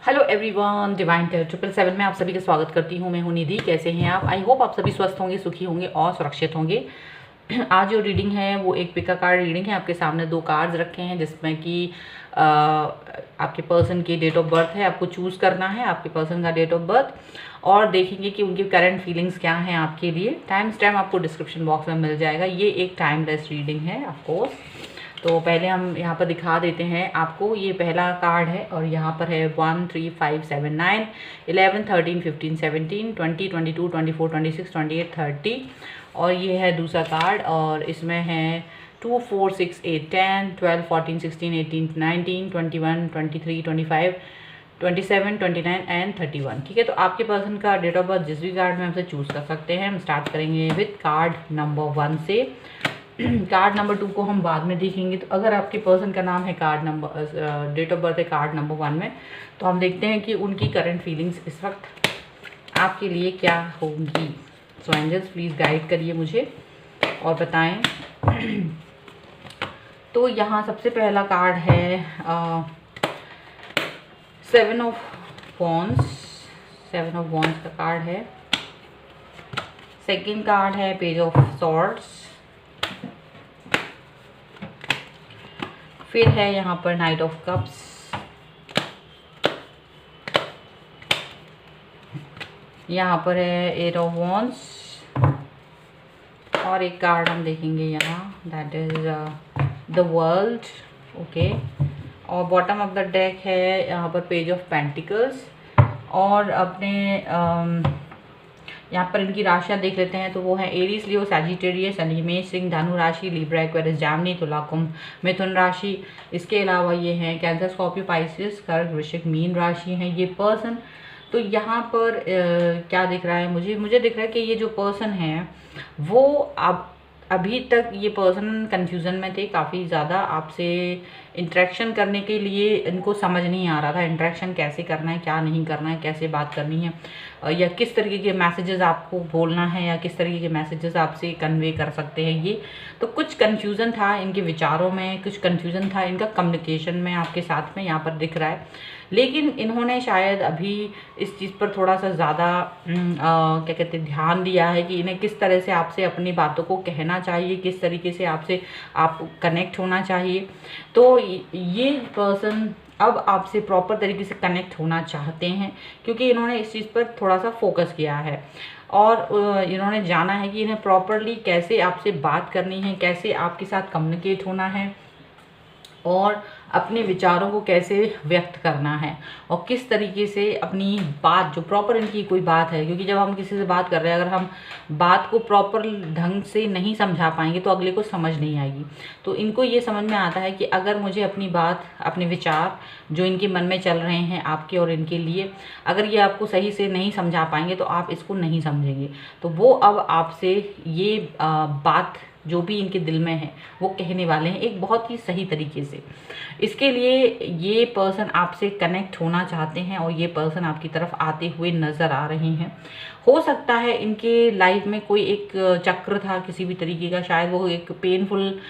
Hello everyone, divine 777 में आप सभी का स्वागत करती हूँ। मैं हूँ निधि। कैसे हैं आप? आई होप आप सभी स्वस्थ होंगे, सुखी होंगे और सुरक्षित होंगे। आज जो रीडिंग है वो एक पिका कार्ड रीडिंग है। आपके सामने दो कार्ड्स रखे हैं जिसमें कि आपके पर्सन की डेट ऑफ बर्थ है। आपको चूज़ करना है आपके पर्सन का डेट ऑफ बर्थ और देखेंगे कि उनकी करंट फीलिंग्स क्या हैं आपके लिए। टाइम स्टैम्प आपको डिस्क्रिप्शन बॉक्स में मिल जाएगा। ये एक टाइमलेस रीडिंग है ऑफकोर्स। तो पहले हम यहाँ पर दिखा देते हैं आपको। ये पहला कार्ड है और यहाँ पर है 1 3 5 7 9 11 13 15 17 20 22 24 26 28 30 और ये है दूसरा कार्ड और इसमें है 2 4 6 8 10 12 14 16 18 19 21 23 25 27 29 एंड 31। ठीक है, तो आपके पर्सन का डेट ऑफ बर्थ जिस भी कार्ड में हमसे चूज़ कर सकते हैं। हम स्टार्ट करेंगे विथ कार्ड नंबर 1 से। कार्ड नंबर 2 को हम बाद में देखेंगे। तो अगर आपके पर्सन का नाम है card number date of birth है कार्ड नंबर 1 में, तो हम देखते हैं कि उनकी करंट फीलिंग्स इस वक्त आपके लिए क्या होंगी। सो एंजल्स प्लीज़ गाइड करिए मुझे और बताएं। तो यहाँ सबसे पहला कार्ड है 7 ऑफ वॉन्ड्स। 7 ऑफ वॉन्ड्स का कार्ड है। सेकेंड कार्ड है पेज ऑफ सॉर्ड्स। फिर है यहाँ पर नाइट ऑफ कप्स। यहाँ पर है 8 ऑफ वॉन्ड्स और एक कार्ड हम देखेंगे यहाँ, that is the world. Okay, और बॉटम ऑफ द डेक है यहाँ पर पेज ऑफ पेंटिकल्स। और अपने यहाँ पर इनकी राशियाँ देख लेते हैं। तो वो है एरीज, लियो, सैजिटेरियस, मेष, सिंह, धनु राशि, लिब्रा, एक्वेरियस, जामिनी, तुला, कुंभ, मिथुन राशि। इसके अलावा ये हैं कैंसर, स्कॉर्पियो, पाइसेस, कर्क, वृश्चिक, मीन राशि हैं ये पर्सन। तो यहाँ पर क्या दिख रहा है मुझे दिख रहा है कि ये जो पर्सन है वो अब अभी तक ये पर्सन कंफ्यूजन में थे काफ़ी ज़्यादा। आपसे इंटरेक्शन करने के लिए इनको समझ नहीं आ रहा था इंटरेक्शन कैसे करना है, क्या नहीं करना है, कैसे बात करनी है, या किस तरीके के मैसेजेस आपको बोलना है या किस तरीके के मैसेजेस आपसे कन्वे कर सकते हैं ये। तो कुछ कन्फ्यूज़न था इनके विचारों में, कुछ कन्फ्यूज़न था इनका कम्युनिकेशन में आपके साथ में, यहाँ पर दिख रहा है। लेकिन इन्होंने शायद अभी इस चीज़ पर थोड़ा सा ज़्यादा क्या कहते हैं ध्यान दिया है कि इन्हें किस तरह से आपसे अपनी बातों को कहना चाहिए, किस तरीके से आपसे आप कनेक्ट होना चाहिए। तो ये पर्सन अब आपसे प्रॉपर तरीके से कनेक्ट होना चाहते हैं क्योंकि इन्होंने इस चीज़ पर थोड़ा सा फोकस किया है और इन्होंने जाना है कि इन्हें प्रॉपरली कैसे आपसे बात करनी है, कैसे आपके साथ कम्युनिकेट होना है और अपने विचारों को कैसे व्यक्त करना है और किस तरीके से अपनी बात जो प्रॉपर इनकी कोई बात है, क्योंकि जब हम किसी से बात कर रहे हैं अगर हम बात को प्रॉपर ढंग से नहीं समझा पाएंगे तो अगले को समझ नहीं आएगी। तो इनको ये समझ में आता है कि अगर मुझे अपनी बात, अपने विचार जो इनके मन में चल रहे हैं आपके और इनके लिए, अगर ये आपको सही से नहीं समझा पाएंगे तो आप इसको नहीं समझेंगे। तो वो अब आपसे ये बात जो भी इनके दिल में है वो कहने वाले हैं एक बहुत ही सही तरीके से। इसके लिए ये पर्सन आपसे कनेक्ट होना चाहते हैं और ये पर्सन आपकी तरफ आते हुए नज़र आ रहे हैं। हो सकता है इनके लाइफ में कोई एक चक्र था किसी भी तरीके का, शायद वो एक पेनफुल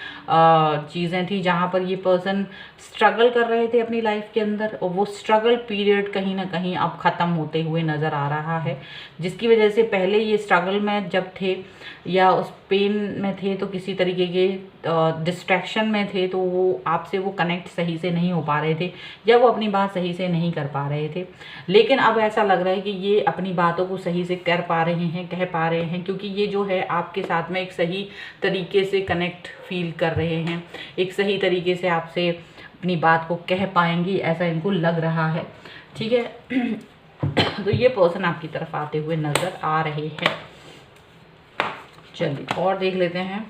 चीज़ें थी जहाँ पर ये पर्सन स्ट्रगल कर रहे थे अपनी लाइफ के अंदर और वो स्ट्रगल पीरियड कहीं ना कहीं अब ख़त्म होते हुए नज़र आ रहा है, जिसकी वजह से पहले ये स्ट्रगल में जब थे या उस पेन में थे तो किसी तरीके के डिस्ट्रैक्शन में थे, तो वो आपसे वो कनेक्ट सही से नहीं हो पा रहे थे या वो अपनी बात सही से नहीं कर पा रहे थे। लेकिन अब ऐसा लग रहा है कि ये अपनी बातों को सही से कर पा रहे हैं, कह पा रहे हैं, क्योंकि ये जो है आपके साथ में एक सही तरीके से कनेक्ट फील कर रहे हैं, एक सही तरीके से आपसे अपनी बात को कह पाएंगी ऐसा इनको लग रहा है। ठीक है, तो ये पर्सन आपकी तरफ आते हुए नज़र आ रहे हैं। चलिए और देख लेते हैं।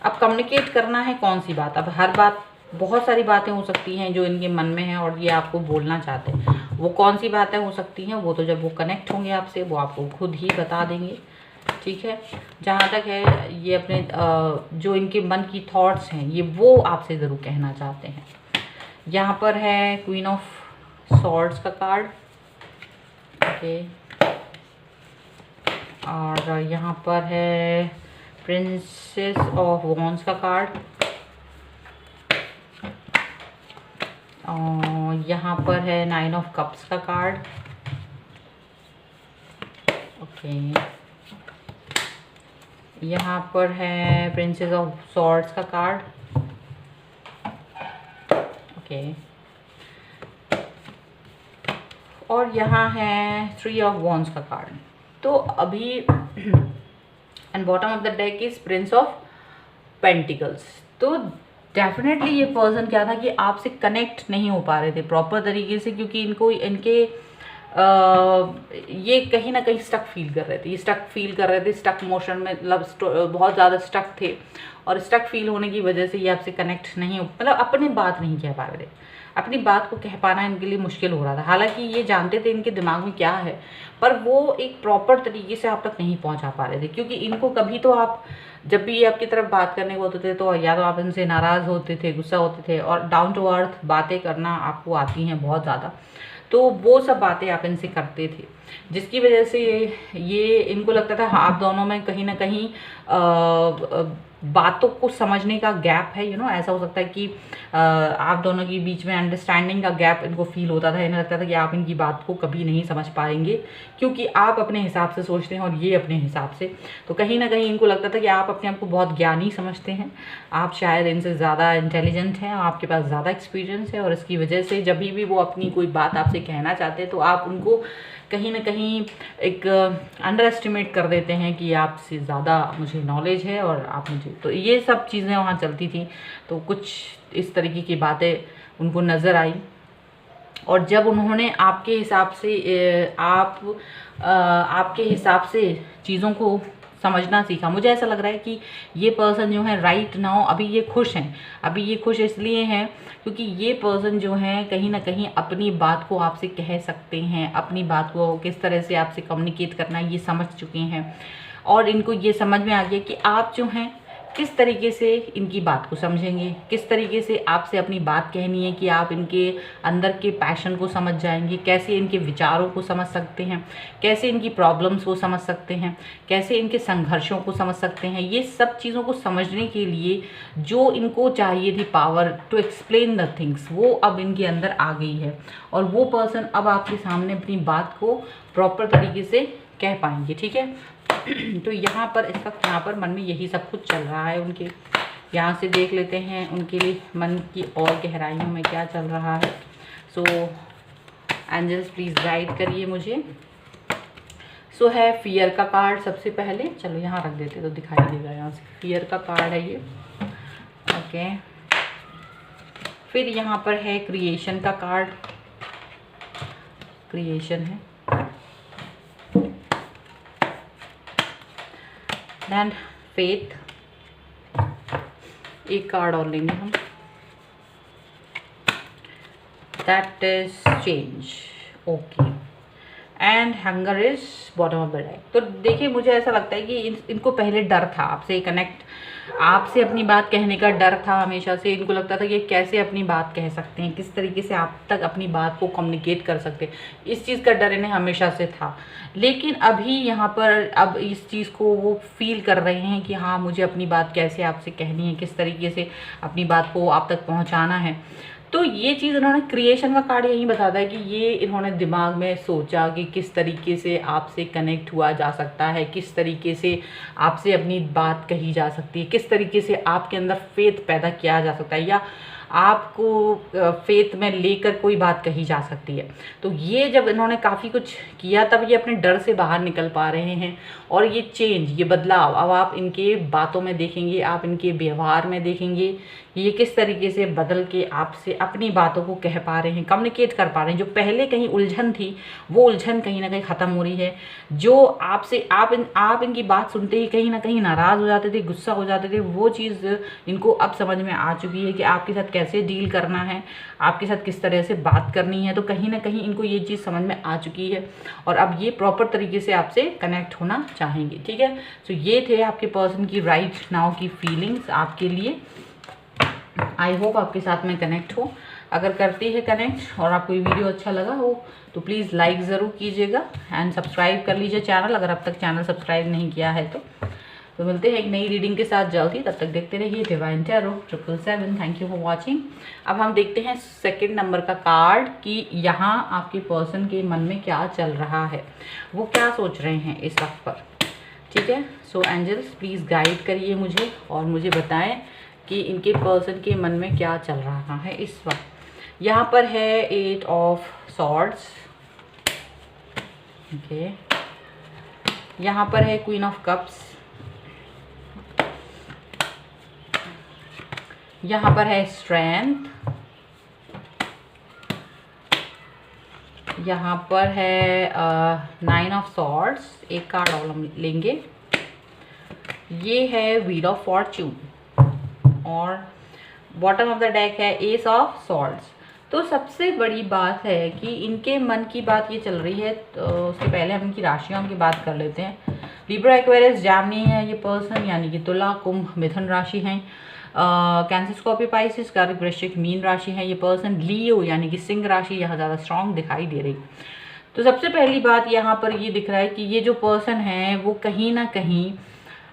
अब कम्युनिकेट करना है कौन सी बात। अब हर बात, बहुत सारी बातें हो सकती हैं जो इनके मन में हैं और ये आपको बोलना चाहते हैं। वो कौन सी बातें हो सकती हैं वो तो जब वो कनेक्ट होंगे आपसे वो आपको खुद ही बता देंगे। ठीक है, जहाँ तक है ये अपने जो इनके मन की थॉट्स हैं ये वो आपसे ज़रूर कहना चाहते हैं। यहाँ पर है क्वीन ऑफ सॉर्ड्स का कार्ड। ओके, और यहाँ पर है प्रिंसेस ऑफ वॉन्ड्स का कार्ड और यहाँ पर है 9 ऑफ कप्स का कार्ड। ओके, यहाँ पर है प्रिंसेस ऑफ सॉर्ड्स का कार्ड। ओके, और यहाँ है 3 ऑफ वॉन्ड्स का कार्ड। तो अभी and bottom of the deck is Prince of pentacles. तो डेफिनेटली ये पर्सन क्या था कि आपसे कनेक्ट नहीं हो पा रहे थे प्रॉपर तरीके से, क्योंकि इनके ये कहीं ना कहीं स्टक फील कर रहे थे, स्टक मोशन में, मतलब बहुत ज़्यादा स्टक थे, और स्टक फील होने की वजह से ये आपसे कनेक्ट नहीं हो, मतलब अपनी बात नहीं कह पा रहे थे। अपनी बात को कह पाना इनके लिए मुश्किल हो रहा था। हालांकि ये जानते थे इनके दिमाग में क्या है, पर वो एक प्रॉपर तरीके से आप तक नहीं पहुंचा पा रहे थे, क्योंकि इनको कभी तो आप जब भी ये आपकी तरफ बात करने को होते थे तो या तो आप इनसे नाराज़ होते थे, गुस्सा होते थे, और डाउन टू अर्थ बातें करना आपको आती हैं बहुत ज़्यादा, तो वो सब बातें आप इनसे करते थे, जिसकी वजह से ये इनको लगता था आप दोनों में कहीं ना कहीं बातों को समझने का गैप है, ऐसा हो सकता है कि आप दोनों के बीच में अंडरस्टैंडिंग का गैप इनको फील होता था। इन्हें लगता था कि आप इनकी बात को कभी नहीं समझ पाएंगे, क्योंकि आप अपने हिसाब से सोचते हैं और ये अपने हिसाब से। तो कहीं ना कहीं इनको लगता था कि आप अपने आप को बहुत ज्ञानी समझते हैं, आप शायद इनसे ज़्यादा इंटेलिजेंट हैं, आपके पास ज़्यादा एक्सपीरियंस है, और इसकी वजह से जब भी वो अपनी कोई बात आपसे कहना चाहते हैं तो आप उनको कहीं ना कहीं एक अंडर एस्टिमेट कर देते हैं कि आपसे ज़्यादा मुझे नॉलेज है और आप मुझे, तो ये सब चीज़ें वहाँ चलती थी। तो कुछ इस तरीके की बातें उनको नज़र आई, और जब उन्होंने आपके हिसाब से चीज़ों को समझना सीखा, मुझे ऐसा लग रहा है कि ये पर्सन जो है राइट नाउ अभी ये खुश हैं। अभी ये खुश इसलिए हैं क्योंकि ये पर्सन जो है कहीं ना कहीं अपनी बात को आपसे कह सकते हैं, अपनी बात को किस तरह से आपसे कम्युनिकेट करना है ये समझ चुके हैं, और इनको ये समझ में आ गया कि आप जो हैं किस तरीके से इनकी बात को समझेंगे, किस तरीके से आपसे अपनी बात कहनी है कि आप इनके अंदर के पैशन को समझ जाएंगे, कैसे इनके विचारों को समझ सकते हैं, कैसे इनकी प्रॉब्लम्स को समझ सकते हैं, कैसे इनके संघर्षों को समझ सकते हैं। ये सब चीज़ों को समझने के लिए जो इनको चाहिए थी power to explain the things, वो अब इनके अंदर आ गई है, और वो पर्सन अब आपके सामने अपनी बात को प्रॉपर तरीके से कह पाएंगे। ठीक है, तो यहाँ पर इस वक्त यहाँ पर मन में यही सब कुछ चल रहा है उनके। यहाँ से देख लेते हैं उनके लिए मन की और गहराइयों में क्या चल रहा है। सो एंजल्स प्लीज़ गाइड करिए मुझे। सो है फियर का कार्ड सबसे पहले, चलो यहाँ रख देते तो दिखाई देगा। यहाँ से फियर का कार्ड है ये। ओके, फिर यहाँ पर है क्रिएशन का कार्ड, क्रिएशन है। देन फेथ, एक कार्ड और लेंगे हम, that is change. Okay, and hunger is bottom of the deck. तो देखिए मुझे ऐसा लगता है कि इनको पहले डर था आपसे कनेक्ट, आपसे अपनी बात कहने का डर था हमेशा से। इनको लगता था कि कैसे अपनी बात कह सकते हैं, किस तरीके से आप तक अपनी बात को कम्युनिकेट कर सकते हैं, इस चीज़ का डर इन्हें हमेशा से था। लेकिन अभी यहाँ पर अब इस चीज़ को वो फील कर रहे हैं कि हाँ मुझे अपनी बात कैसे आपसे कहनी है, किस तरीके से अपनी बात को आप तक पहुँचाना है। तो ये चीज़ इन्होंने, क्रिएशन का कार्ड यही बताता है कि ये इन्होंने दिमाग में सोचा कि किस तरीके से आपसे कनेक्ट हुआ जा सकता है, किस तरीके से आपसे अपनी बात कही जा सकती है, किस तरीके से आपके अंदर फेथ पैदा किया जा सकता है, या आपको फेथ में लेकर कोई बात कही जा सकती है। तो ये जब इन्होंने काफ़ी कुछ किया तब ये अपने डर से बाहर निकल पा रहे हैं। और ये चेंज, ये बदलाव अब आप इनके बातों में देखेंगे, आप इनके व्यवहार में देखेंगे ये किस तरीके से बदल के आपसे अपनी बातों को कह पा रहे हैं, कम्युनिकेट कर पा रहे हैं। जो पहले कहीं उलझन थी वो उलझन कहीं ना कहीं ख़त्म हो रही है। जो आपसे आप इनकी बात सुनते ही कहीं ना कहीं नाराज़ हो जाते थे, गुस्सा हो जाते थे, वो चीज़ इनको अब समझ में आ चुकी है कि आपके साथ कैसे डील करना है, आपके साथ किस तरह से बात करनी है। तो कहीं ना कहीं इनको ये चीज़ समझ में आ चुकी है और अब ये प्रॉपर तरीके से आपसे कनेक्ट होना चाहेंगे। ठीक है, तो ये थे आपके पर्सन की राइट नाउ की फीलिंग्स आपके लिए। आई होप आपके साथ में कनेक्ट हो। अगर करती है कनेक्ट और आपको ये वीडियो अच्छा लगा हो तो प्लीज़ लाइक ज़रूर कीजिएगा एंड सब्सक्राइब कर लीजिए चैनल, अगर अब तक चैनल सब्सक्राइब नहीं किया है तो तो मिलते हैं एक नई रीडिंग के साथ जल्दी, तब तक देखते रहिए Divine Tarot 777। Thank you for watching. अब हम देखते हैं सेकंड नंबर का कार्ड कि यहाँ आपके पर्सन के मन में क्या चल रहा है, वो क्या सोच रहे हैं इस वक्त पर। ठीक है, सो एंजल्स प्लीज़ गाइड करिए मुझे और मुझे बताएं कि इनके पर्सन के मन में क्या चल रहा है इस वक्त। यहाँ पर है 8 ऑफ सॉर्ड्स, ओके। यहाँ पर है क्वीन ऑफ कप्स, यहाँ पर है स्ट्रेंथ, यहाँ पर है 9 ऑफ सॉर्ड्स, एक कार्ड और हम लेंगे, ये है व्हील ऑफ फॉर्च्यून, और बॉटम ऑफ द डेक है एस ऑफ सॉर्ड्स। तो सबसे बड़ी बात है कि इनके मन की बात ये चल रही है, तो उससे पहले हम इनकी राशियों की बात कर लेते हैं। लिब्रा, एक्वेरियस, जेमिनी है ये पर्सन, यानी कि तुला, कुंभ, मिथुन राशि हैं। कैंसर, स्कॉर्पियो, पाइसेस, कर्क, वृश्चिक, मीन राशि है ये पर्सन। लियो यानी कि सिंह राशि यहाँ ज़्यादा स्ट्रांग दिखाई दे रही। तो सबसे पहली बात यहाँ पर ये दिख रहा है कि ये जो पर्सन है वो कहीं ना कहीं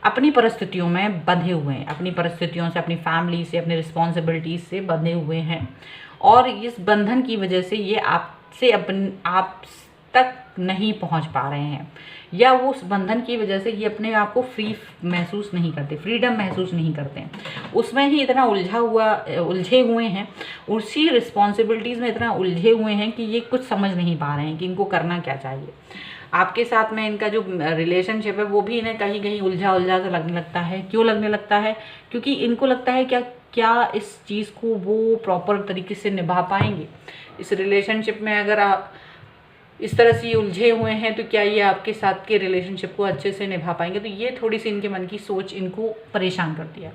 अपनी परिस्थितियों में बंधे हुए हैं, अपनी परिस्थितियों से, अपनी फैमिली से, अपनी रिस्पॉन्सिबिलिटीज से बंधे हुए हैं, और इस बंधन की वजह से ये आपसे आप तक नहीं पहुंच पा रहे हैं, या वो उस बंधन की वजह से ये अपने आप को फ्री महसूस नहीं करते, फ्रीडम महसूस नहीं करते हैं, उसमें ही इतना उलझे हुए हैं, उसी रिस्पॉन्सिबिलिटीज़ में इतना उलझे हुए हैं कि ये कुछ समझ नहीं पा रहे हैं कि इनको करना क्या चाहिए। आपके साथ में इनका जो रिलेशनशिप है वो भी इन्हें कहीं कहीं उलझा सा लगने लगता है। क्यों लगने लगता है? क्योंकि इनको लगता है क्या इस चीज़ को वो प्रॉपर तरीके से निभा पाएंगे इस रिलेशनशिप में। अगर आप इस तरह से उलझे हुए हैं तो क्या ये आपके साथ के रिलेशनशिप को अच्छे से निभा पाएंगे? तो ये थोड़ी सी इनके मन की सोच इनको परेशान करती है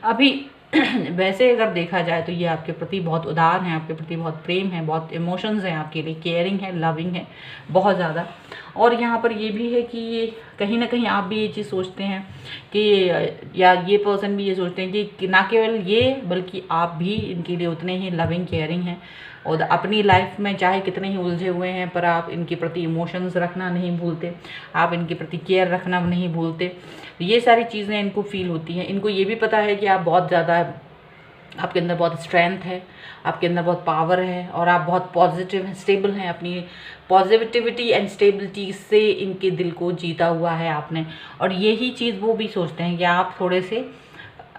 अभी। वैसे अगर देखा जाए तो ये आपके प्रति बहुत उदार हैं, आपके प्रति बहुत प्रेम है, बहुत इमोशंस हैं आपके लिए, केयरिंग है, लविंग है बहुत ज़्यादा। और यहाँ पर ये भी है कि ये कहीं ना कहीं आप भी ये चीज़ सोचते हैं कि, या ये पर्सन भी ये सोचते हैं कि ना केवल ये बल्कि आप भी इनके लिए उतने ही लविंग केयरिंग हैं, और अपनी लाइफ में चाहे कितने ही उलझे हुए हैं पर आप इनके प्रति इमोशंस रखना नहीं भूलते, आप इनके प्रति केयर रखना नहीं भूलते। ये सारी चीज़ें इनको फील होती हैं। इनको ये भी पता है कि आप बहुत ज़्यादा, आपके अंदर बहुत स्ट्रेंथ है, आपके अंदर बहुत पावर है, और आप बहुत पॉजिटिव हैं, स्टेबल हैं। अपनी पॉजिटिविटी एंड स्टेबिलिटी से इनके दिल को जीता हुआ है आपने, और यही चीज़ वो भी सोचते हैं कि आप थोड़े से,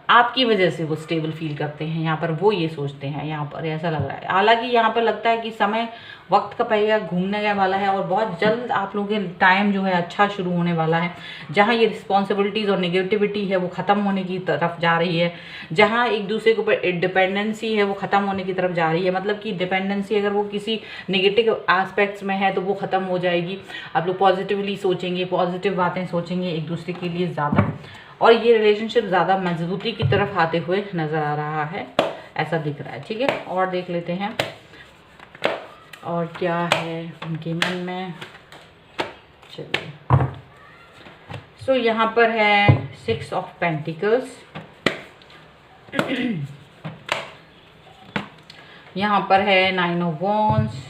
आपकी वजह से वो स्टेबल फील करते हैं। यहाँ पर वो ये सोचते हैं, यहाँ पर ऐसा लग रहा है। हालांकि यहाँ पर लगता है कि समय, वक्त का पहिया घूमने वाला है, और बहुत जल्द आप लोगों के टाइम जो है अच्छा शुरू होने वाला है, जहाँ ये रिस्पॉन्सिबिलिटीज़ और नेगेटिविटी है वो ख़त्म होने की तरफ जा रही है, जहाँ एक दूसरे के ऊपर डिपेंडेंसी है वो ख़त्म होने की तरफ जा रही है। मतलब कि डिपेंडेंसी अगर वो किसी नेगेटिव एस्पेक्ट्स में है तो वो ख़त्म हो जाएगी। आप लोग पॉजिटिवली सोचेंगे, पॉजिटिव बातें सोचेंगे एक दूसरे के लिए ज़्यादा, और ये रिलेशनशिप ज़्यादा मजबूती की तरफ आते हुए नज़र आ रहा है, ऐसा दिख रहा है। ठीक है, और देख लेते हैं और क्या है उनके मन में। चलिए, सो यहाँ पर है 6 ऑफ पेंटिकल्स, यहाँ पर है 9 ऑफ वॉन्ड्स,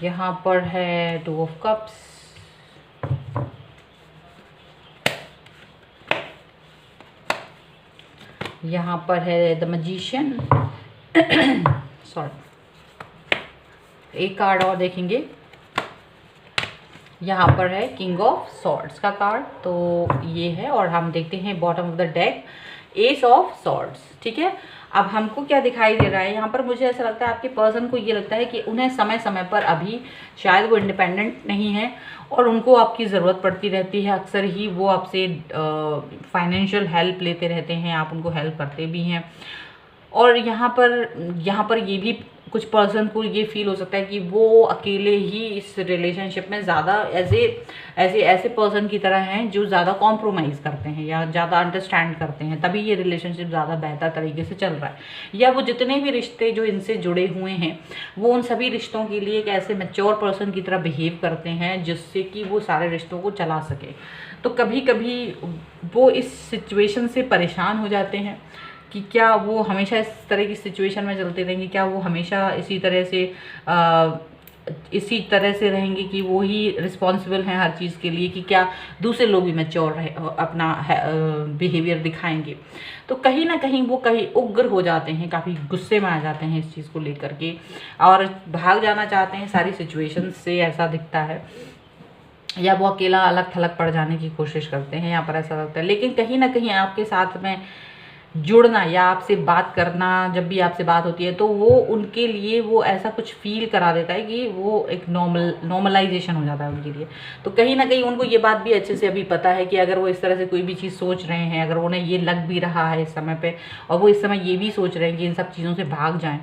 यहाँ पर है 2 ऑफ कप्स, यहाँ पर है द मैजिशियन, सॉरी एक कार्ड और देखेंगे, यहाँ पर है किंग ऑफ सॉर्ड्स का कार्ड, तो ये है। और हम देखते हैं bottom of the deck S of swords. ठीक है, अब हमको क्या दिखाई दे रहा है यहाँ पर? मुझे ऐसा लगता है आपके पर्सन को ये लगता है कि उन्हें समय समय पर अभी शायद वो इंडिपेंडेंट नहीं है, और उनको आपकी ज़रूरत पड़ती रहती है। अक्सर ही वो आपसे फाइनेंशियल हेल्प लेते रहते हैं, आप उनको हेल्प करते भी हैं। और यहाँ पर ये भी कुछ पर्सन को ये फील हो सकता है कि वो अकेले ही इस रिलेशनशिप में ज़्यादा ऐसे पर्सन की तरह हैं जो ज़्यादा कॉम्प्रोमाइज़ करते हैं या ज़्यादा अंडरस्टैंड करते हैं, तभी ये रिलेशनशिप ज़्यादा बेहतर तरीके से चल रहा है। या वो जितने भी रिश्ते जो इनसे जुड़े हुए हैं वो उन सभी रिश्तों के लिए एक ऐसे मैच्योर पर्सन की तरह बिहेव करते हैं जिससे कि वो सारे रिश्तों को चला सके। तो कभी कभी वो इस सिचुएशन से परेशान हो जाते हैं कि क्या वो हमेशा इस तरह की सिचुएशन में चलते रहेंगे, क्या वो हमेशा इसी तरह से इसी तरह से रहेंगे कि वो ही रिस्पॉन्सिबल हैं हर चीज़ के लिए, कि क्या दूसरे लोग भी मैच्योर रहे अपना बिहेवियर दिखाएंगे। तो कहीं ना कहीं वो कहीं उग्र हो जाते हैं, काफ़ी गुस्से में आ जाते हैं इस चीज़ को लेकर के, और भाग जाना चाहते हैं सारी सिचुएशन से, ऐसा दिखता है, या वो अकेला अलग थलग पड़ जाने की कोशिश करते हैं, यहाँ पर ऐसा लगता है। लेकिन कहीं ना कहीं आपके साथ में जुड़ना या आपसे बात करना, जब भी आपसे बात होती है तो वो उनके लिए वो ऐसा कुछ फील करा देता है कि वो एक नॉर्मलाइजेशन हो जाता है उनके लिए। तो कहीं ना कहीं उनको ये बात भी अच्छे से अभी पता है कि अगर वो इस तरह से कोई भी चीज़ सोच रहे हैं, अगर उन्हें ये लग भी रहा है इस समय पे, और वो इस समय ये भी सोच रहे हैं कि इन सब चीज़ों से भाग जाएं,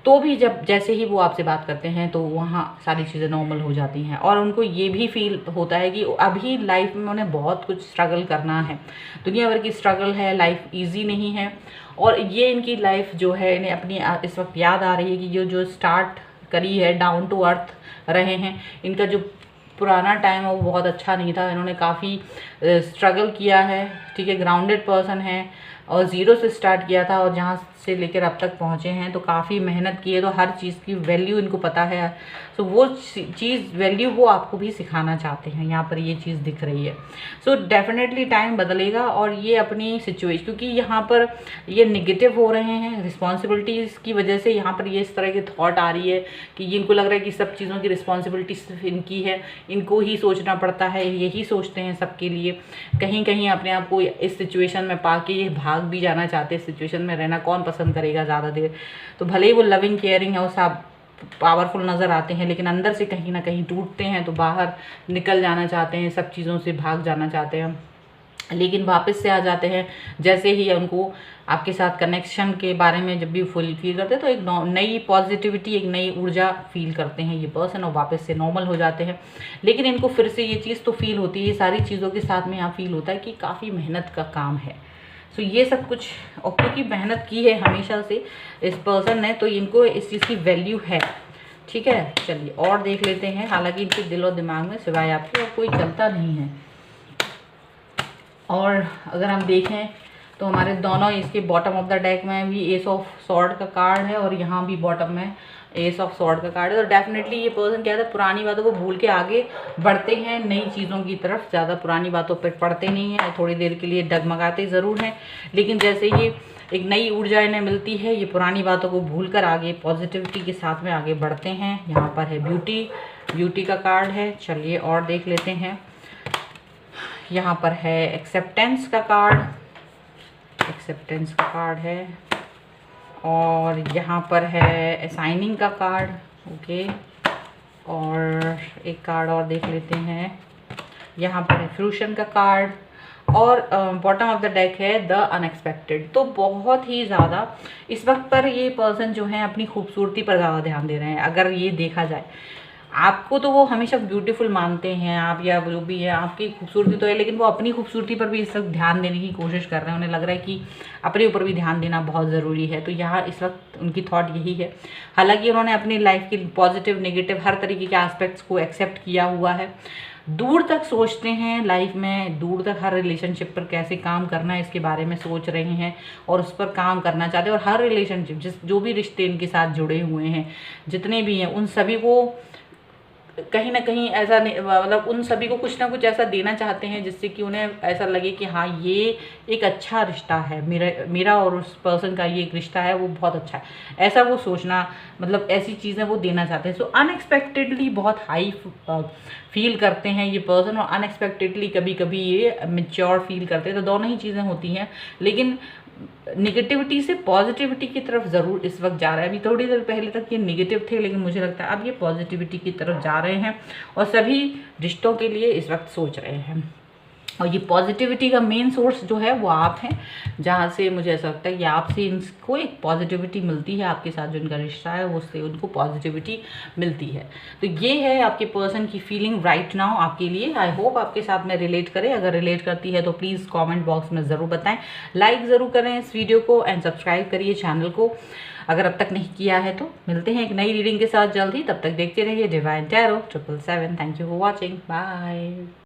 तो भी जब जैसे ही वो आपसे बात करते हैं तो वहाँ सारी चीज़ें नॉर्मल हो जाती हैं। और उनको ये भी फील होता है कि अभी लाइफ में उन्हें बहुत कुछ स्ट्रगल करना है, दुनिया भर की स्ट्रगल है, लाइफ इजी नहीं है। और ये इनकी लाइफ जो है इन्हें अपनी इस वक्त याद आ रही है कि जो स्टार्ट करी है, डाउन टू अर्थ रहे हैं। इनका जो पुराना टाइम है वो बहुत अच्छा नहीं था, इन्होंने काफ़ी स्ट्रगल किया है, ठीक है, ग्राउंडेड पर्सन है, और ज़ीरो से स्टार्ट किया था और जहाँ से लेकर अब तक पहुँचे हैं, तो काफ़ी मेहनत की है, तो हर चीज़ की वैल्यू इनको पता है। सो वो चीज़ वैल्यू वो आपको भी सिखाना चाहते हैं, यहाँ पर ये चीज़ दिख रही है। सो डेफिनेटली टाइम बदलेगा और ये अपनी सिचुएशन, क्योंकि यहाँ पर ये निगेटिव हो रहे हैं रिस्पॉन्सिबिलिटीज़ की वजह से, यहाँ पर ये इस तरह की थॉट आ रही है कि इनको लग रहा है कि सब चीज़ों की रिस्पॉन्सिबिलिटी सिर्फ इनकी है, इनको ही सोचना पड़ता है, यही सोचते हैं सबके लिए। कहीं कहीं अपने आप को इस सिचुएशन में पाके ये भाग भी जाना चाहते हैं। सिचुएशन में रहना कौन पसंद करेगा ज़्यादा देर? तो भले ही वो लविंग केयरिंग है, वो सब पावरफुल नज़र आते हैं, लेकिन अंदर से कहीं ना कहीं टूटते हैं, तो बाहर निकल जाना चाहते हैं, सब चीज़ों से भाग जाना चाहते हैं, लेकिन वापस से आ जाते हैं जैसे ही उनको आपके साथ कनेक्शन के बारे में जब भी फील करते हैं, तो एक नई पॉजिटिविटी, एक नई ऊर्जा फील करते हैं ये पर्सन, और वापस से नॉर्मल हो जाते हैं। लेकिन इनको फिर से ये चीज़ तो फील होती है, ये सारी चीज़ों के साथ में यहाँ फील होता है कि काफ़ी मेहनत का काम है। सो ये सब कुछ, और क्योंकि मेहनत की है हमेशा से इस पर्सन ने, तो इनको इस चीज़ की वैल्यू है, ठीक है। चलिए और देख लेते हैं। हालांकि इनके दिल और दिमाग में सिवाय आपके और कोई चलता नहीं है। और अगर हम देखें तो हमारे दोनों, इसके बॉटम ऑफ द डेक में भी एस ऑफ सॉर्ड का कार्ड है, और यहाँ भी बॉटम में एस ऑफ सॉर्ड का कार्ड है। तो डेफिनेटली ये पर्सन क्या है, पुरानी बातों को भूल के आगे बढ़ते हैं नई चीज़ों की तरफ, ज़्यादा पुरानी बातों पर पड़ते नहीं हैं, थोड़ी देर के लिए डगमगाते ज़रूर हैं, लेकिन जैसे ये एक नई ऊर्जा इन्हें मिलती है, ये पुरानी बातों को भूल कर आगे पॉजिटिविटी के साथ में आगे बढ़ते हैं। यहाँ पर है ब्यूटी का कार्ड है। चलिए और देख लेते हैं। यहाँ पर है एक्सेप्टेंस का कार्ड है, और यहाँ पर है असाइनिंग का कार्ड, ओके। और एक कार्ड और देख लेते हैं। यहाँ पर है फ्रूशन का कार्ड, और बॉटम ऑफ द डेक है द अनएक्सपेक्टेड। तो बहुत ही ज़्यादा इस वक्त पर ये पर्सन जो है अपनी खूबसूरती पर ज़्यादा ध्यान दे रहे हैं। अगर ये देखा जाए, आपको तो वो हमेशा ब्यूटीफुल मानते हैं आप, या जो भी है आपकी खूबसूरती तो है, लेकिन वो अपनी खूबसूरती पर भी इस वक्त ध्यान देने की कोशिश कर रहे हैं। उन्हें लग रहा है कि अपने ऊपर भी ध्यान देना बहुत ज़रूरी है। तो यहाँ इस वक्त उनकी थॉट यही है। हालांकि उन्होंने अपनी लाइफ की पॉजिटिव नेगेटिव हर तरीके के एस्पेक्ट्स को एक्सेप्ट किया हुआ है। दूर तक सोचते हैं लाइफ में, दूर तक हर रिलेशनशिप पर कैसे काम करना है इसके बारे में सोच रहे हैं, और उस पर काम करना चाहते हैं। और हर रिलेशनशिप, जो भी रिश्ते इनके साथ जुड़े हुए हैं, जितने भी हैं, उन सभी को कहीं ना कहीं ऐसा मतलब उन सभी को कुछ ना कुछ ऐसा देना चाहते हैं जिससे कि उन्हें ऐसा लगे कि हाँ, ये एक अच्छा रिश्ता है, मेरा और उस पर्सन का ये एक रिश्ता है, वो बहुत अच्छा है, ऐसा वो सोचना, मतलब ऐसी चीज़ें वो देना चाहते हैं। सो अनएक्सपेक्टेडली बहुत हाई फील करते हैं ये पर्सन, और अनएक्सपेक्टेडली कभी कभी ये मेच्योर फील करते हैं। तो दोनों ही चीज़ें होती हैं, लेकिन निगेटिविटी से पॉजिटिविटी की तरफ ज़रूर इस वक्त जा रहा है। अभी थोड़ी देर पहले तक ये निगेटिव थे, लेकिन मुझे लगता है अब ये पॉजिटिविटी की तरफ जा रहे हैं, और सभी रिश्तों के लिए इस वक्त सोच रहे हैं। और ये पॉजिटिविटी का मेन सोर्स जो है वो आप हैं, जहाँ से मुझे ऐसा लगता है कि आपसे इनको एक पॉजिटिविटी मिलती है, आपके साथ जो इनका रिश्ता है उससे उनको पॉजिटिविटी मिलती है। तो ये है आपके पर्सन की फीलिंग राइट नाउ आपके लिए। आई होप आपके साथ में रिलेट करे। अगर रिलेट करती है तो प्लीज़ कॉमेंट बॉक्स में ज़रूर बताएं, लाइक ज़रूर करें इस वीडियो को, एंड सब्सक्राइब करिए चैनल को अगर अब तक नहीं किया है तो। मिलते हैं एक नई रीडिंग के साथ जल्द ही, तब तक देखते रहिए Divine Tarot 777। Thank you for watching, bye.